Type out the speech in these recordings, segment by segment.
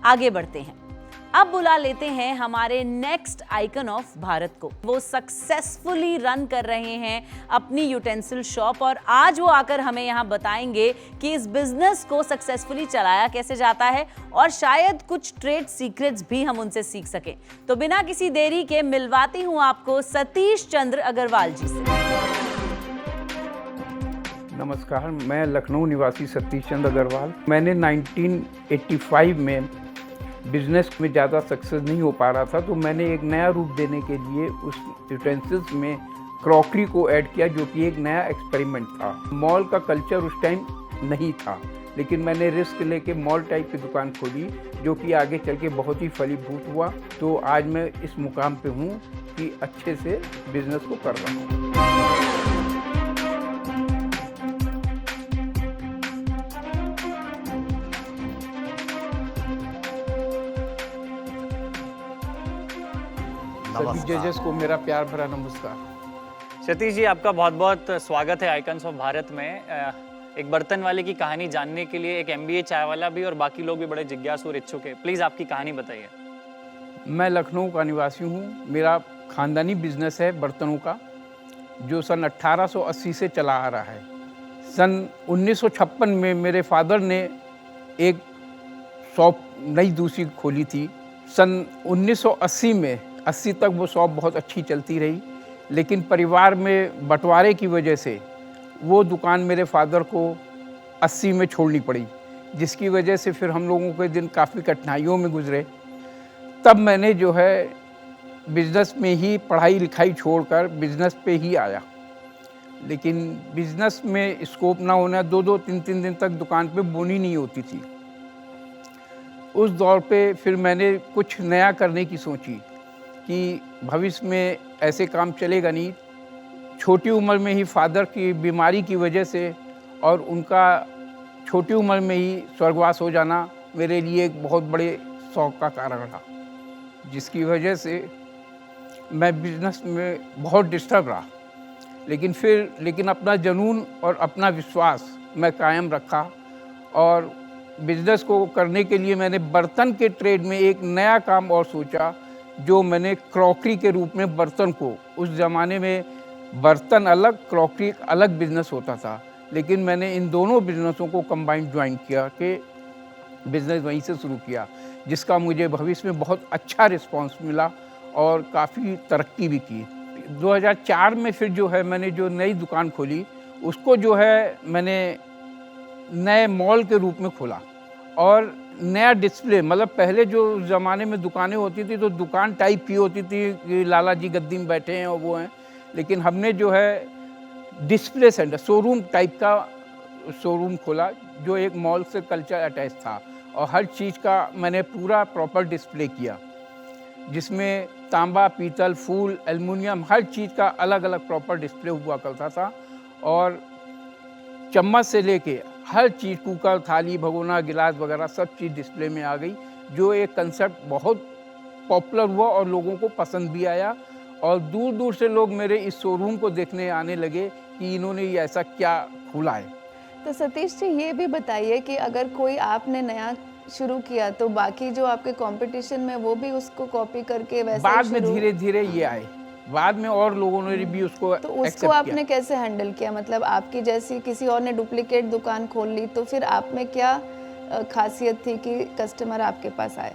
आगे बढ़ते हैं। अब बुला लेते हैं हमारे नेक्स्ट आइकन ऑफ भारत को। वो सक्सेसफुली रन कर रहे हैं अपनी यूटेंसिल शॉप और आज वो आकर हमें यहाँ बताएंगे कि इस बिजनेस को सक्सेसफुली चलाया कैसे जाता है और शायद कुछ ट्रेड सीक्रेट्स भी हम उनसे सीख सकें। तो बिना किसी देरी के मिलवाती हूँ आपको सतीश चंद्र अग्रवाल जी से। नमस्कार, मैं लखनऊ निवासी सतीश चंद्र अग्रवाल। मैंने 1985 में बिजनेस में ज़्यादा सक्सेस नहीं हो पा रहा था, तो मैंने एक नया रूप देने के लिए उस यूटेंसिल्स में क्रॉकरी को ऐड किया, जो कि एक नया एक्सपेरिमेंट था। मॉल का कल्चर उस टाइम नहीं था, लेकिन मैंने रिस्क लेके मॉल टाइप की दुकान खोली, जो कि आगे चल के बहुत ही फलीभूत हुआ। तो आज मैं इस मुकाम पे हूँ कि अच्छे से बिजनेस को कर रहा हूँ। सभी जजेस को मेरा प्यार भरा नमस्कार। सतीश जी, आपका बहुत बहुत स्वागत है आइकन्स ऑफ भारत में। एक बर्तन वाले की कहानी जानने के लिए एक MBA चाय वाला भी और बाकी लोग भी बड़े जिज्ञासु और इच्छुक है। प्लीज़ आपकी कहानी बताइए। मैं लखनऊ का निवासी हूँ। मेरा खानदानी बिजनेस है बर्तनों का, जो सन 1880 से चला आ रहा है। सन 1956 में मेरे फादर ने एक शॉप नई दूसरी खोली थी। सन 1980 में 80 तक वो शॉप बहुत अच्छी चलती रही, लेकिन परिवार में बंटवारे की वजह से वो दुकान मेरे फादर को 80 में छोड़नी पड़ी, जिसकी वजह से फिर हम लोगों के दिन काफ़ी कठिनाइयों में गुजरे। तब मैंने जो है बिज़नेस में ही पढ़ाई लिखाई छोड़कर बिज़नेस पे ही आया, लेकिन बिज़नेस में स्कोप ना होना, 2-2, 3-3 दिन तक दुकान पे बोनी नहीं होती थी। उस दौर पे फिर मैंने कुछ नया करने की सोची कि भविष्य में ऐसे काम चलेगा नहीं। छोटी उम्र में ही फादर की बीमारी की वजह से और उनका छोटी उम्र में ही स्वर्गवास हो जाना मेरे लिए एक बहुत बड़े शौक का कारण रहा, जिसकी वजह से मैं बिजनेस में बहुत डिस्टर्ब रहा। लेकिन अपना जुनून और अपना विश्वास मैं कायम रखा और बिजनेस को करने के लिए मैंने बर्तन के ट्रेड में एक नया काम और सोचा, जो मैंने क्रॉकरी के रूप में बर्तन को, उस ज़माने में बर्तन अलग क्रॉकरी एक अलग बिजनेस होता था, लेकिन मैंने इन दोनों बिजनेसों को कंबाइन ज्वाइन किया कि बिजनेस वहीं से शुरू किया, जिसका मुझे भविष्य में बहुत अच्छा रिस्पांस मिला और काफ़ी तरक्की भी की। 2004 में फिर जो है मैंने जो नई दुकान खोली, उसको जो है मैंने नए मॉल के रूप में खोला और नया डिस्प्ले, मतलब पहले जो ज़माने में दुकानें होती थी तो दुकान टाइप की होती थी कि लाला जी गद्दी में बैठे हैं और वो हैं, लेकिन हमने जो है डिस्प्ले सेंटर, शोरूम टाइप का शोरूम खोला, जो एक मॉल से कल्चर अटैच था और हर चीज़ का मैंने पूरा प्रॉपर डिस्प्ले किया, जिसमें तांबा, पीतल, फूल, एल्युमिनियम, हर चीज़ का अलग अलग प्रॉपर डिस्प्ले हुआ करता था। और चम्मच से लेके हर चीज़, कुकर, थाली, भगोना, गिलास वगैरह सब चीज़ डिस्प्ले में आ गई, जो एक कंसेप्ट बहुत पॉपुलर हुआ और लोगों को पसंद भी आया। और दूर दूर से लोग मेरे इस शोरूम को देखने आने लगे कि इन्होंने ये ऐसा क्या खोला है। तो सतीश जी, ये भी बताइए कि अगर कोई आपने नया शुरू किया तो बाकी जो आपके कंपटीशन में वो भी उसको कॉपी करके वैसे बाद में धीरे धीरे ये आए, बाद में और लोगों ने भी उसको तो उसको आपने कैसे हैंडल किया? मतलब आपकी जैसी किसी और ने डुप्लीकेट दुकान खोल ली, तो फिर आप में क्या खासियत थी कि कस्टमर आपके पास आए?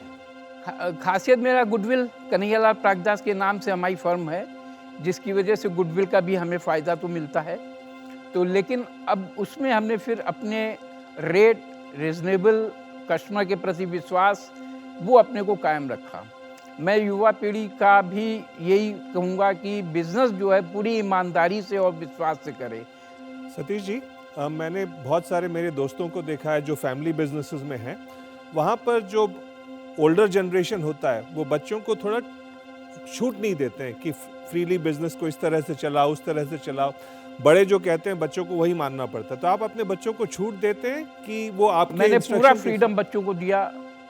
खासियत मेरा गुडविल, कन्हैयालाल प्रागदास के नाम से हमारी फर्म है, जिसकी वजह से गुडविल का भी हमें फ़ायदा तो मिलता है। तो लेकिन अब उसमें हमने फिर अपने रेट, रीजनेबल, कस्टमर के प्रति विश्वास, वो अपने को कायम रखा। मैं युवा पीढ़ी का भी यही कहूँगा कि बिजनेस जो है पूरी ईमानदारी से और विश्वास से करे। सतीश जी, मैंने बहुत सारे मेरे दोस्तों को देखा है जो फैमिली बिजनेसेस में हैं। वहाँ पर जो ओल्डर जनरेशन होता है वो बच्चों को थोड़ा छूट नहीं देते हैं कि फ्रीली बिजनेस को इस तरह से चलाओ, उस तरह से चलाओ। बड़े जो कहते हैं बच्चों को वही मानना पड़ता है। तो आप अपने बच्चों को छूट देते हैं कि वो आप? मैंने पूरा फ्रीडम बच्चों को दिया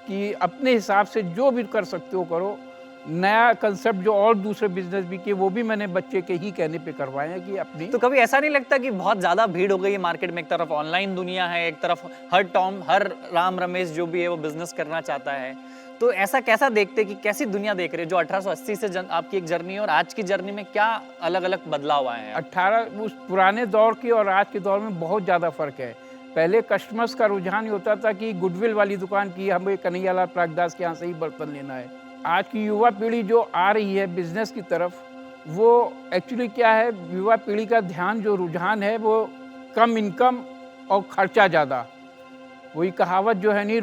कि अपने हिसाब से जो भी कर सकते हो करो, नया कंसेप्ट जो और दूसरे बिजनेस भी किए वो भी मैंने बच्चे के ही कहने पे करवाए हैं कि अपनी। तो कभी ऐसा नहीं लगता कि बहुत ज्यादा भीड़ हो गई है मार्केट में? एक तरफ ऑनलाइन दुनिया है, एक तरफ हर राम रमेश जो भी है वो बिजनेस करना चाहता है, तो ऐसा कैसा देखते कि कैसी दुनिया देख रहे हैं जो 1880 से आपकी एक जर्नी है और आज की जर्नी में क्या अलग अलग बदलाव आए हैं? 18 उस पुराने दौर की और आज के दौर में बहुत ज़्यादा फर्क है। पहले कस्टमर्स का रुझान ये होता था कि गुडविल वाली दुकान की, हमें कन्हैयालाल प्रागदास के यहाँ से ही बर्तन लेना है। आज की युवा पीढ़ी जो आ रही है बिजनेस की तरफ, वो एक्चुअली क्या है, युवा पीढ़ी का ध्यान जो रुझान है वो कम इनकम और खर्चा ज़्यादा। वही कहावत जो है नहीं,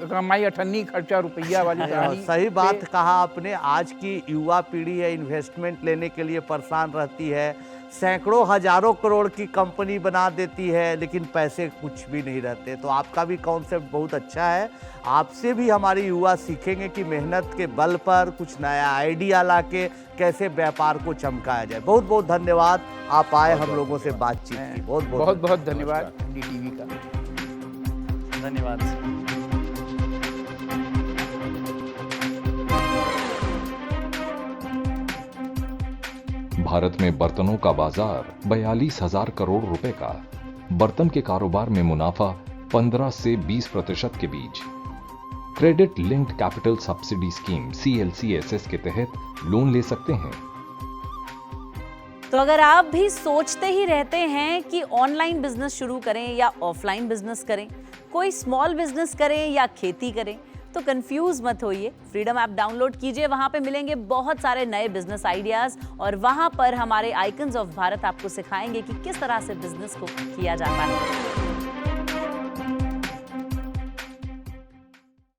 कमाई अठन्नी खर्चा रुपया वाली कहानी। सही बात कहा आपने। आज की युवा पीढ़ी है इन्वेस्टमेंट लेने के लिए परेशान रहती है, सैकड़ों हजारों करोड़ की कंपनी बना देती है लेकिन पैसे कुछ भी नहीं रहते। तो आपका भी कॉन्सेप्ट बहुत अच्छा है। आपसे भी हमारे युवा सीखेंगे कि मेहनत के बल पर कुछ नया आइडिया लाके कैसे व्यापार को चमकाया जाए। बहुत बहुत धन्यवाद, आप आए हम लोगों से बातचीत की। बहुत बहुत बहुत धन्यवाद DTV का। धन्यवाद। भारत में बर्तनों का बाजार 42,000 करोड़ रुपए का। बर्तन के कारोबार में मुनाफा 15 से 20% के बीच। Credit linked capital subsidy scheme CLCSS के तहत लोन ले सकते हैं। तो अगर आप भी सोचते ही रहते हैं कि ऑनलाइन बिजनेस शुरू करें या ऑफलाइन बिजनेस करें, कोई स्मॉल बिजनेस करें या खेती करें, तो कंफ्यूज मत होइए। फ्रीडम ऐप डाउनलोड कीजिए, वहां पे मिलेंगे बहुत सारे नए बिजनेस आइडियाज और वहां पर हमारे आइकन्स ऑफ भारत आपको सिखाएंगे कि किस तरह से बिजनेस को किया जाता है।